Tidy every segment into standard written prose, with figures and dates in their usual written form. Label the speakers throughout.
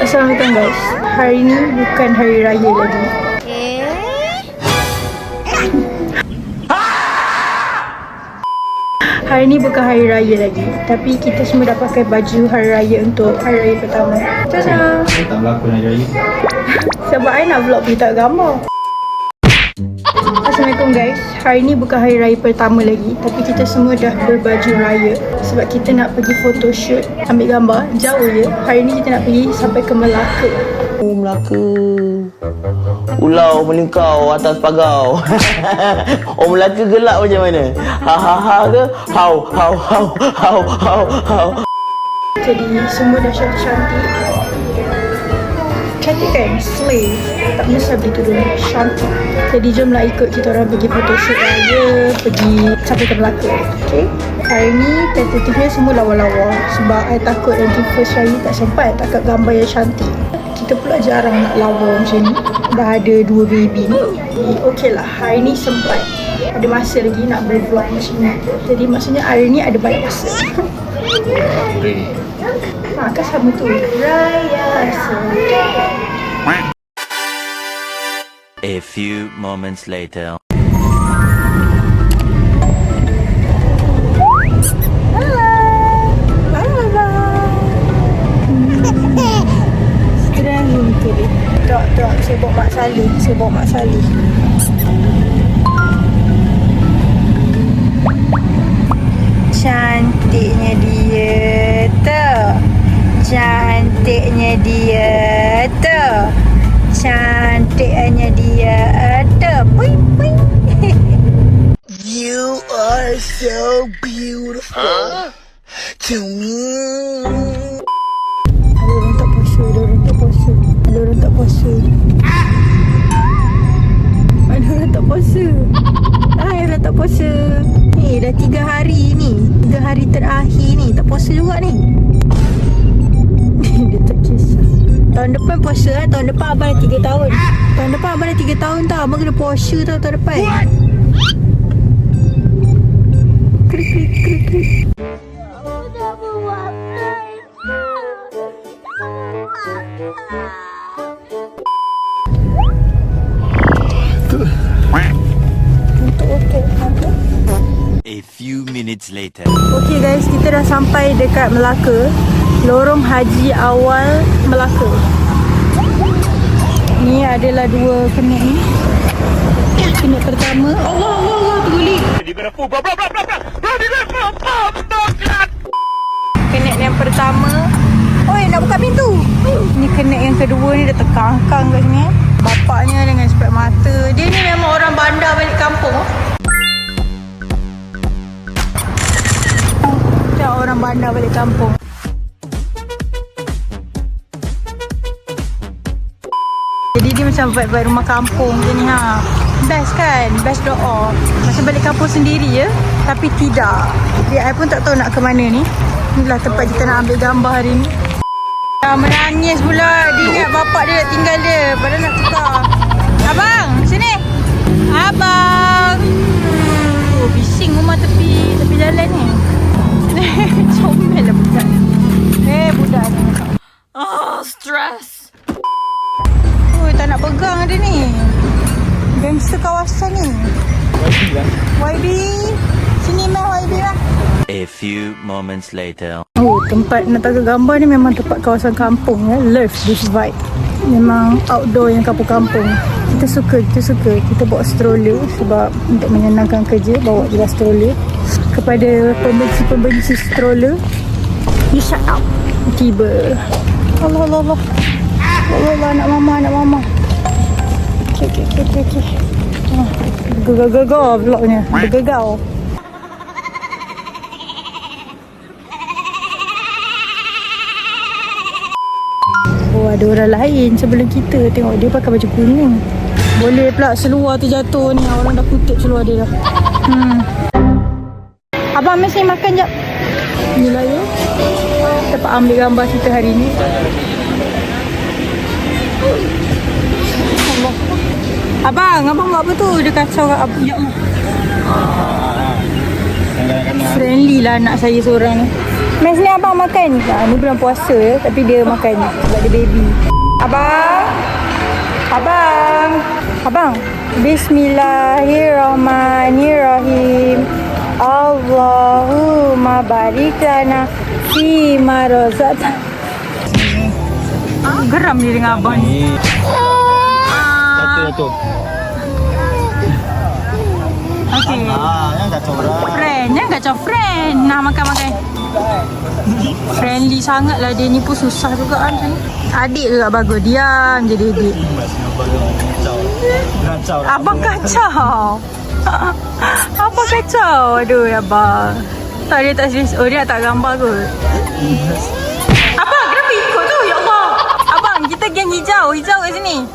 Speaker 1: Assalamualaikum guys. Hari ni bukan hari raya lagi. Hari ni bukan hari raya lagi. Tapi kita semua dah pakai baju hari raya untuk hari raya pertama. Tada!
Speaker 2: Saya tak berlakon hari raya.
Speaker 1: Sebab I nak vlog pergi tak gambar. Assalamualaikum guys. Hari ni bukan hari raya pertama lagi. Tapi kita semua dah berbaju raya. Sebab kita nak pergi photoshoot. Ambil gambar. Jauh je. Hari ni kita nak pergi sampai ke Melaka.
Speaker 3: Oh, Melaka. Ulau melingkau atas pagau. Oh, Melaka gelap macam mana? Ha ha ha ke? Hau hau hau hau hau hau.
Speaker 1: Jadi semua dah cantik-cantik. Cantik kan? Slay. Tak mesti beli tudung. Cantik. Jadi jomlah ikut kita orang pergi photoshoot raya. Pergi sampai ke Melaka. Okay? Hari ni tentatifnya semua lawa-lawa. Sebab I takut nanti first raya tak sempat takut gambar yang cantik. Kita pula jarang nak lawa macam ni. Dah ada 2 baby ni. Okey lah, hari ni sempat. Ada masa lagi nak vlog macam ni. Jadi maksudnya hari ni ada banyak masa. Kan sama tu. Raya sedap.
Speaker 4: A few moments later.
Speaker 1: Tak, saya bawa Mak Saleh. Cantiknya dia tu. Cantiknya dia tu. Puing puing.
Speaker 3: You are so beautiful to me. Ada orang tak puasa. Orang tak puasa. Ni dah 3 hari ni. 3 hari terakhir ni. Tak puasa juga ni.
Speaker 1: Dia tak kisah. Tahun depan puasa lah. Tahun depan abang dah 3 tahun. Tahun depan abang dah 3 tahun tau. Abang kena puasa tau tahun depan. Krik krik krik krik.
Speaker 4: A few minutes later.
Speaker 1: Okay guys, kita dah sampai dekat Melaka. Lorong Haji Awal Melaka. Ni adalah 2 kenik ni. Kenik pertama. Allah, terguling. Kenik yang pertama. Oi, nak buka pintu. Ni kenik yang kedua ni dah terkangkang kat sini. Bapaknya dengan spek mata. Dia ni memang orang bandar balik kampung. Orang bandar balik kampung. Jadi dia macam vibe-vibe rumah kampung je ni ha. Best kan? Best doa. Macam balik kampung sendiri je. Tapi tidak. Jadi I pun tak tahu nak ke mana ni. Inilah tempat kita nak ambil gambar hari ni. Menangis pula. Dia ingat bapak dia nak tinggal dia. Padahal nak tukar. Abang, sini. Abang. Oh, bising rumah tepi jalan ni. Comel lah budak ni. Budak ni. Stress. Tak nak pegang dia ni. Gangster kawasan ni. YB. Sini mah YB lah.
Speaker 4: A few moments later.
Speaker 1: Tempat nak tahu gambar ni memang tempat kawasan kampung ya. Love this vibe. Memang outdoor yang kampung-kampung. Kita suka. Kita bawa stroller sebab untuk menyenangkan kerja bawa je stroller. Kepada pembenci stroller, you shut up. Tiba. Allah. Anak mama. Okay. Gegau vlognya. Gegau. Oh, ada orang lain sebelum kita. Tengok dia pakai baju kuning. Boleh pula seluar tu jatuh ni. Orang dah kutip seluar dia dah. Abang mesti makan jap. Inilah ya. Dapat ambil gambar kita hari ni. Allah. Abang buat apa tu? Dia kacau kat abang. Ya Allah. Friendly lah anak saya seorang ni. Mes ni abang makan. Ni bulan puasa ya, tapi dia makan sebab dia baby. Abang. Abang. Abang. Bismillahirrahmanirrahim. Allahumma barik lana fi ma razaqtana. Geram dia dengan abang ni.
Speaker 2: Satu.
Speaker 1: Okey.
Speaker 2: Yang kacau orang.
Speaker 1: Friend, jangan kacau friend. Nah, makan. Friendly sangat lah dia ni pun susah juga kan. Adik juga bagus. Diam je dia.
Speaker 2: Kacau.
Speaker 1: Abang kacau. Abang kacau. Aduh, abang. Tak, dia tak serius. Oh, dia tak gambar kot. Abang, kenapa ikut tu? Ya Allah. Abang, kita geng hijau. Hijau kat sini.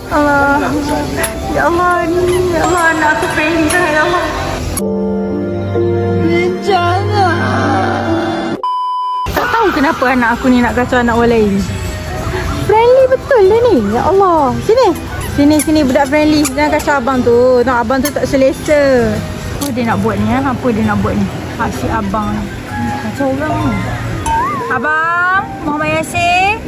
Speaker 1: Allah. Ya Allah ni. Ya Allah, anak aku friendly sangat. Ya Allah. Jangan. Tak tahu kenapa anak aku ni nak kacau anak orang lain. Friendly betul dia ni. Ya Allah. Sini budak friendly. Jangan kacau abang tu. Tengok abang tu tak selesa. Apa dia nak buat ni? Apa dia nak buat ni? Asyik abang ni. Kacau orang ni. Abang, Muhammad Yasin.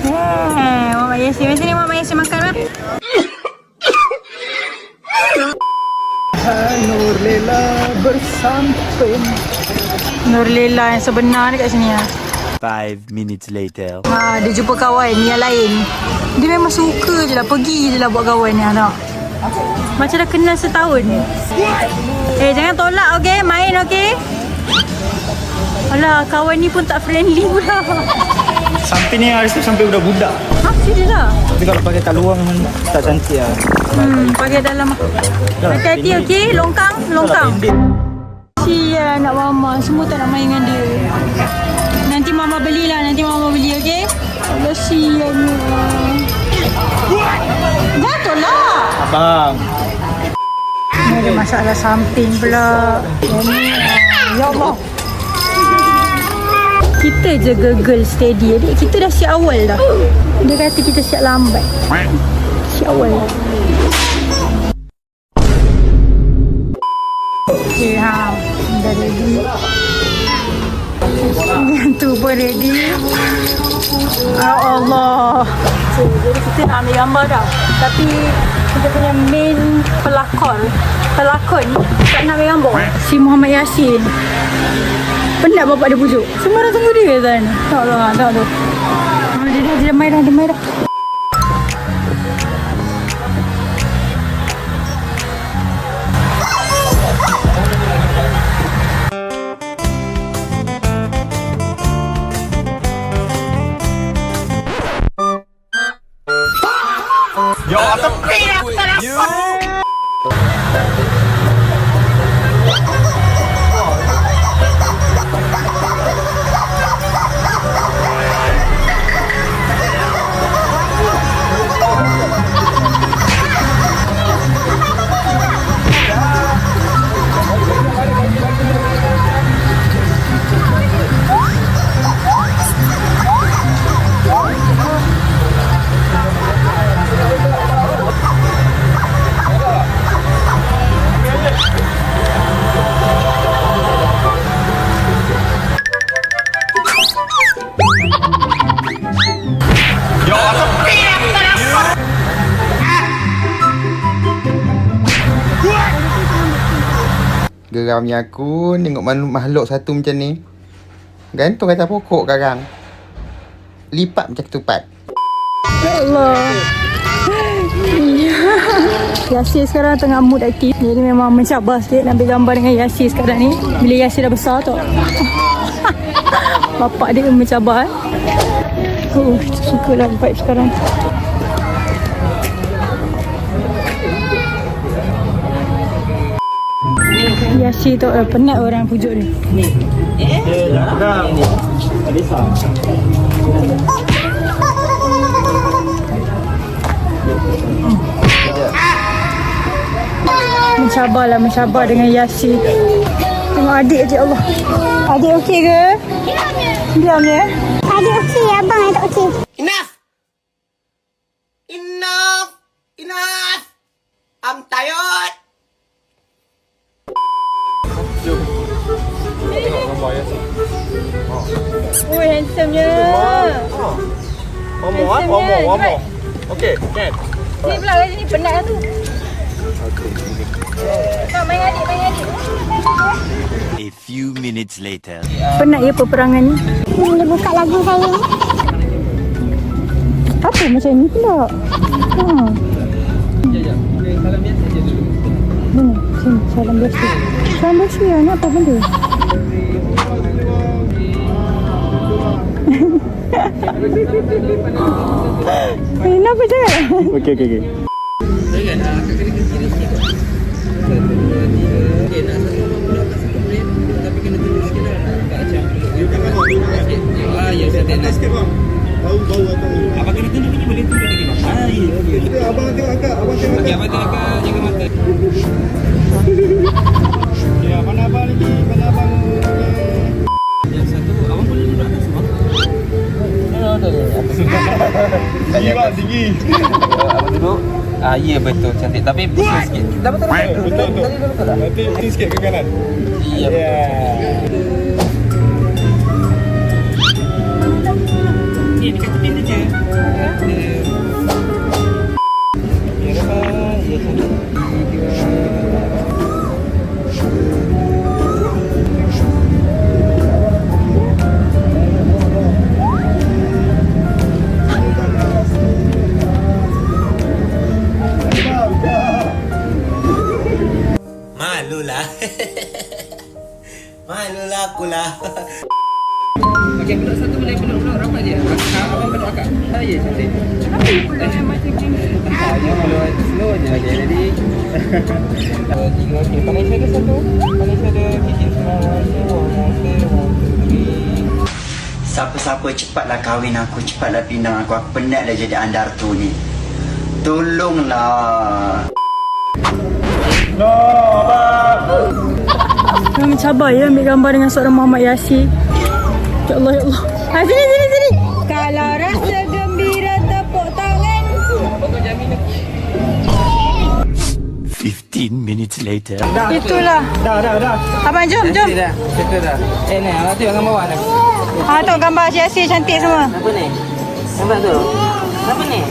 Speaker 1: Muhammad Yasin. Macam ni Muhammad Yasin makan lah. Nur Lela bersampai. Nur Lela yang sebenar dekat sini lah.
Speaker 4: 5 minutes later.
Speaker 1: Dia jumpa kawan yang lain. Dia memang suka je lah. Pergi je lah buat kawan ni. Tengok. Macam dah kenal setahun. Jangan tolak okey. Main okey. Alah, kawan ni pun tak friendly pula.
Speaker 2: Sampai ni hari tu sampai budak-budak.
Speaker 1: Serius lah.
Speaker 2: Tapi kalau pakai kat luar memang tak cantik lah.
Speaker 1: Pakai dalam. Hati-hati okey. Longkang. Sial anak mama. Semua tak nak main dengan dia. Nanti mama belilah. Okey. Allah sialnya. Jatuhlah.
Speaker 2: Abang.
Speaker 1: Ada masalah samping pula. Ya Allah. Kita jaga girl steady. Adik kita dah siap awal dah. Dia kata kita siap lambat. Siap awal. Okay, dah ready. Yang tu pun ready. Ya Allah. Jadi kita nak ambil gambar dah. Tapi kita punya main pelakon tak nak ambil gambar. Si Muhammad Yasin. Penat bapak dia pujuk. Semua orang tunggu dia sana. Tak tu. Dia main dah.
Speaker 5: Geramnya aku tengok makhluk satu macam ni. Gantung atas pokok sekarang. Lipat macam ketupat.
Speaker 1: Ya Allah. Yasir sekarang tengah mood aktif. Jadi memang mencabar sikit nak ambil gambar dengan Yasir sekarang ni. Bila Yasir dah besar tu. Bapak dia mencabar. Kita suka lah vibe sekarang. Yasir tu penat orang pujuk dia. Mencabar dengan Yasir. Tengok adik je Allah. Adik okey ke? Diam ya.
Speaker 6: Adik okey, abang yang tak okey.
Speaker 7: Enough! I'm tired!
Speaker 1: Oh, handsome-nya.
Speaker 2: One more. Okay, can.
Speaker 1: Sini pula kat sini, penat lah tu. Kau main adik.
Speaker 4: A few minutes later.
Speaker 1: Penat ya peperangan ni.
Speaker 6: Dia buka lagu saya.
Speaker 1: Apa macam ni pula? Sini, salam biasa. Salam biasa lah, ni apa benda? Kenapa cakap?
Speaker 2: Okay.
Speaker 7: Abang duduk. Ya betul cantik tapi pusing sikit. Dah betul dah. Betul. Tadi dah betul dah.
Speaker 2: Nanti pusing sikit ke kanan.
Speaker 7: Iya betul. Ni dekat tepi saja.
Speaker 3: Malulah akulah.
Speaker 7: Okey, peluk satu boleh peluk rapat je. Abang peluk akak. Ya cantik.
Speaker 1: Kenapa you pula macam gini?
Speaker 7: Dia peluk slow je. Okey, ready. 3 okey. Pandai saya satu. Pandai saya bikin semua.
Speaker 8: Siapa-siapa cepatlah kahwin aku, cepatlah pinang aku. Aku penat dah jadi andartu ni. Tolonglah.
Speaker 1: Jangan cabar ya ambil gambar dengan seorang Muhammad Yasin. Ya Allah. Sini. Kalau rasa gembira tepuk tangan.
Speaker 4: 15 minutes later.
Speaker 1: Itulah.
Speaker 2: Dah.
Speaker 1: Abang jom.
Speaker 7: Settle dah. Ni, abang tengok gambar awak ni.
Speaker 1: Tengok gambar Yasin cantik semua.
Speaker 7: Apa ni? Nampak tu? Apa ni?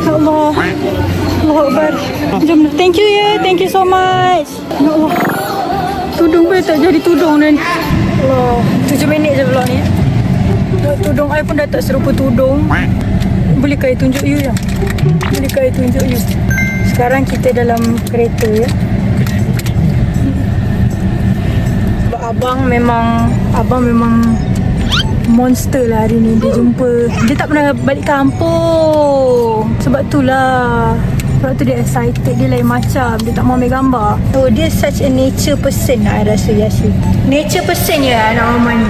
Speaker 1: Ya Allah. Allahu Akbar. Jom. Thank you ya. Thank you so much. Ya Allah. Tudung pun tak jadi tudung dan Allah. 7 minit je vlog ni. Tudung I pun dah tak serupa tudung. Bolehkah I tunjuk you ya? Bolehkah I tunjuk you? Sekarang kita dalam kereta ya. Sebab abang memang monster lah hari ni. Dia tak pernah balik kampung. Sebab tu dia excited. Dia lain macam. Dia tak mau ambil gambar. Oh, dia such a nature person lah I rasa Yasin. Nature person je anak mama ni.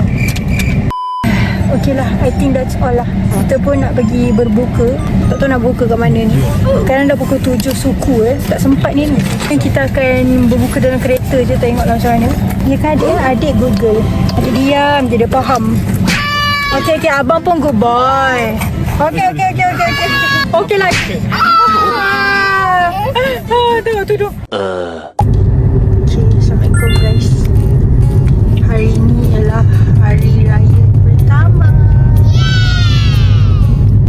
Speaker 1: Okay lah, I think that's all lah. Kita pun nak pergi berbuka. Tak tahu nak buka kat mana ni. Sekarang dah pukul 7 suku tak sempat ni. Kita akan berbuka dalam kereta je. Tengoklah macam mana. Dia kan adik good girl. Adik diam je, dia faham. Okay, abang pun good boy. Okay. Okay lah. Tengok tudung. Okay, Assalamualaikum guys. Hari ni ialah hari raya pertama.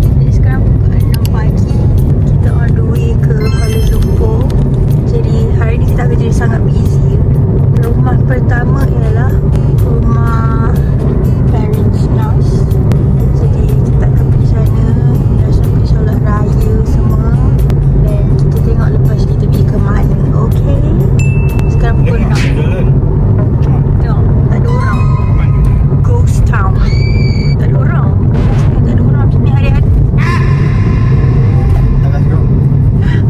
Speaker 1: Jadi sekarang pukul 6 pagi. Kita on the way ke Kuala Lumpur. Jadi hari ni kita akan jadi sangat busy. Rumah pertama ialah rumah parents Nas. Jadi kita akan pergi sana. Dah sampai solat raya semua. Dan kita tengok lepas kita pergi ke mana. Okay. Sekarang pukul 6. Tengok, tak ada orang. Ghost town. Tak ada orang. Tak ada orang macam ni hari-hari.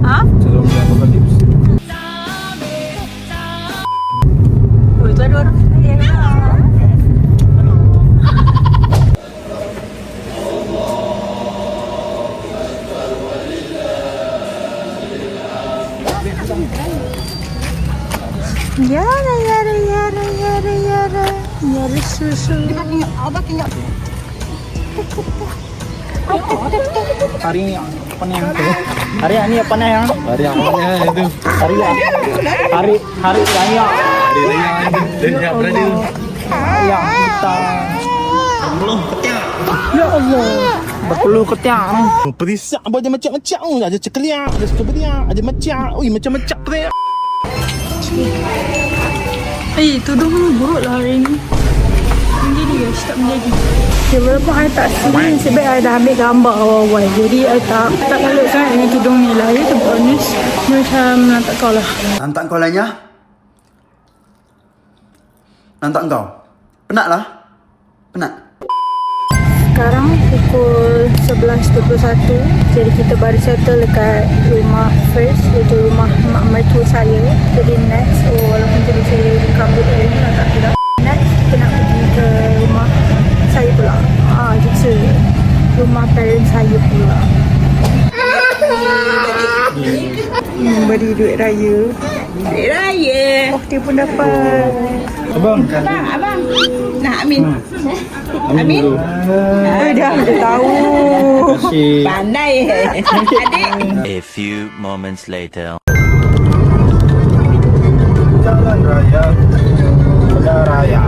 Speaker 1: Ha? Oh, tak ada orang. Yara susu. Abang tengok.
Speaker 2: Hari ni apa ni yang tu? Hari ni apa ni yang? Hari yang mana itu? Hari raya.
Speaker 5: Hari raya. Dia berada.
Speaker 2: ketiak kita.
Speaker 1: Ya Allah.
Speaker 2: Berpeluh ketiak. Perisak apa aja macam-macam. Ada cekeliak, ada sekeberiak, ada macam. Ui, macam-macam teriak.
Speaker 1: Tudung ni buruk lah hari ni. Menjadi guys, tak menjadi. Okay, walaupun I tak sini, sebab I dah ambil gambar awal-awal. Jadi I tak kalut sangat dengan tudung ni lah. To be honest, dia macam nantak kau lah.
Speaker 8: Nantak kau lah, Nya. Nantak kau. Penat lah. Penat.
Speaker 1: Sekarang pukul 11.21. Jadi kita baru settle dekat rumah first, iaitu rumah mak mertua saya. Jadi next, walaupun tadi saya kabut hari ni, tak kira. Next, kita nak pergi ke rumah saya pula. Jiksa rumah parents saya pula. Beri duit raya. Duit raya. Oh, dia pun dapat.
Speaker 2: Abang.
Speaker 9: Abang. Nak Amin. Amin.
Speaker 1: Dia tahu.
Speaker 9: Pandai. Adik.
Speaker 4: A few moments later.
Speaker 2: Jalan raya. Jalan raya.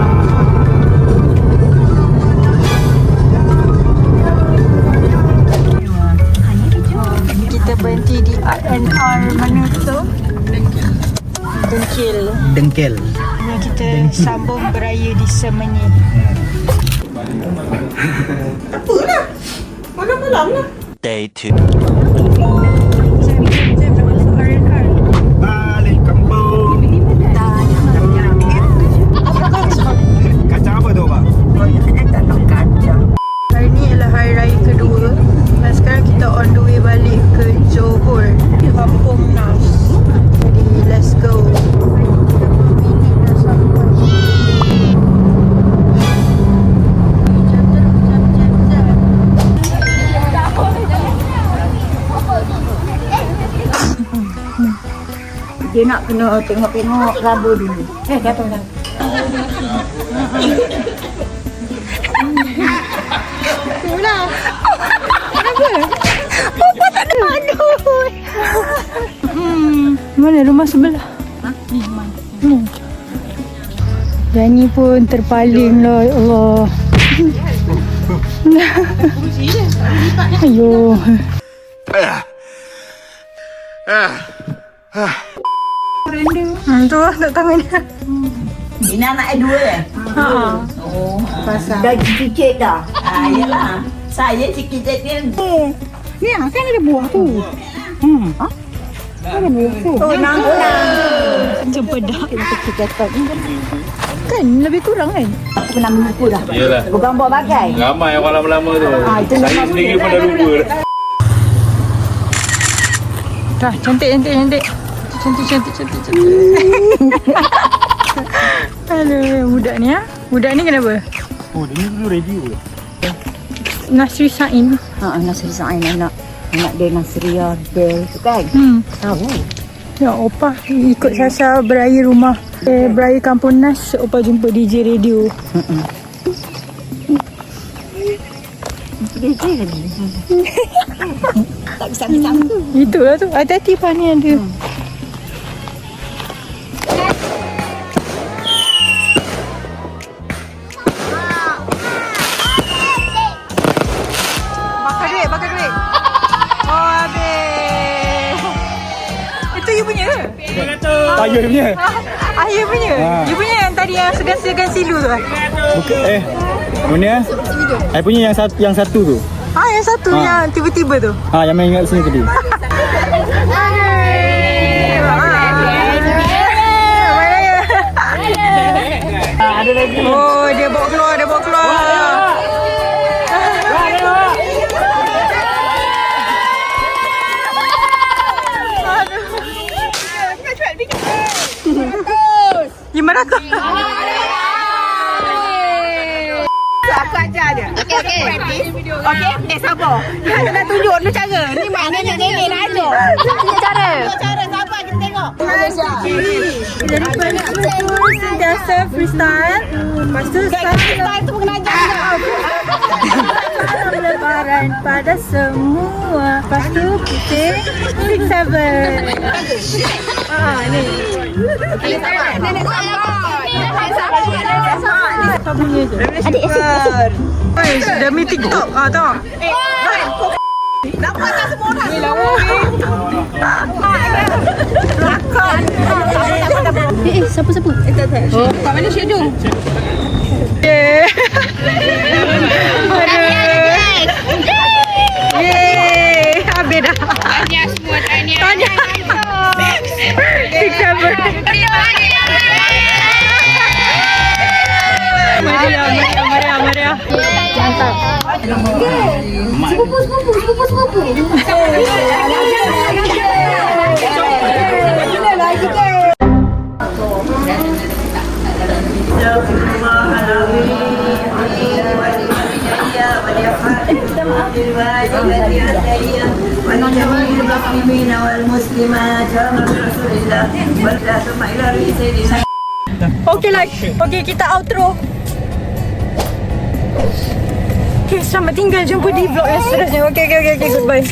Speaker 1: Kita berhenti di R&R mana tu? Dengkil.
Speaker 2: Dengkel.
Speaker 1: Kita sambung beraya di Semenyi.
Speaker 4: Day 2.
Speaker 2: Balik kampung. Kacang apa tu, Pak?
Speaker 1: Hari ni adalah hari raya kedua dan sekarang kita on the way balik ke Johor, Kampung Nas. Jadi let's go.
Speaker 9: Dia nak kena tengok-tengok raba dulu. Kata dah.
Speaker 1: Itulah. Kenapa? Papa tak ada. Aduh. Mana rumah sebelah? Ni mana? Dani pun terpaling lah, ya Allah. Ayo. Tu lah tak tangan dia.
Speaker 9: Ini anak dua eh? Oh. Pasal. Dah cicit dah? Yalah. Saya cicit dia.
Speaker 1: Ni kan ada buah tu. Ada buah tu.
Speaker 9: Oh, nampak.
Speaker 1: Macam pedak. Kan lebih kurang kan?
Speaker 9: Aku pernah mengukur dah.
Speaker 7: Yalah.
Speaker 9: Bergambar bagai.
Speaker 7: Ramai orang lama-lama tu.
Speaker 9: Itu
Speaker 7: Saya
Speaker 9: memang
Speaker 7: sendiri
Speaker 9: betul.
Speaker 7: pun dah lupa dah.
Speaker 1: Dah, cantik. Cantik. Aduh, budak ni ah. Budak ni kenapa?
Speaker 2: Oh, dia dulu radio.
Speaker 1: Nasri Sain.
Speaker 9: Nasri Sain anak dia Nasria Bel tu kan? Tahu.
Speaker 1: Ya, Opah ikut Sasha beraya rumah. Beraya Kampung Nas, Opah jumpa DJ radio.
Speaker 9: DJ lagi. Tak bisa tu.
Speaker 1: Itulah tu. Hati-hati Fani ada. Bakar duit. Oh, habis. Itu you punya ke?
Speaker 2: Ayah punya.
Speaker 1: You punya? You punya yang tadi yang segan-segan silu tu kan?
Speaker 2: Bukan mana? Saya punya yang satu tu.
Speaker 1: Yang satu yang tiba-tiba tu.
Speaker 2: Yang main ingat sini tadi.
Speaker 1: Ada lagi. Oh, dia bawa keluar. Gimana kau?
Speaker 9: Aku ajar dia. Okey. Okey, sabar. Dia nak tunjuk dulu cara. Ni maknanya nenek nak ajar. Tunjuk cara. Sabar kita tengok.
Speaker 1: Daripada aku sentiasa freestyle. Lepas tu
Speaker 9: freestyle tu kena ajar.
Speaker 1: salam lebaran pada semua. Lepas tu putih 6-7. Ni.
Speaker 9: Nenek sabar.
Speaker 1: tak punya je.
Speaker 6: Adik asyik.
Speaker 1: Weh, demi TikTok. Tengok.
Speaker 9: Nampak tak semua orang? Ni lawa ni.
Speaker 6: Siapa-siapa?
Speaker 9: Oh, kat mana Syed Jom?
Speaker 1: Yeay. Habis dah.
Speaker 9: Tanya semua, tanya.
Speaker 1: Subscriber. Maria.
Speaker 6: Mantap. Sepupu.
Speaker 1: Okey, kita outro. Okay, selamat tinggal. Jumpa di vlog yang seterusnya. Okay, goodbye.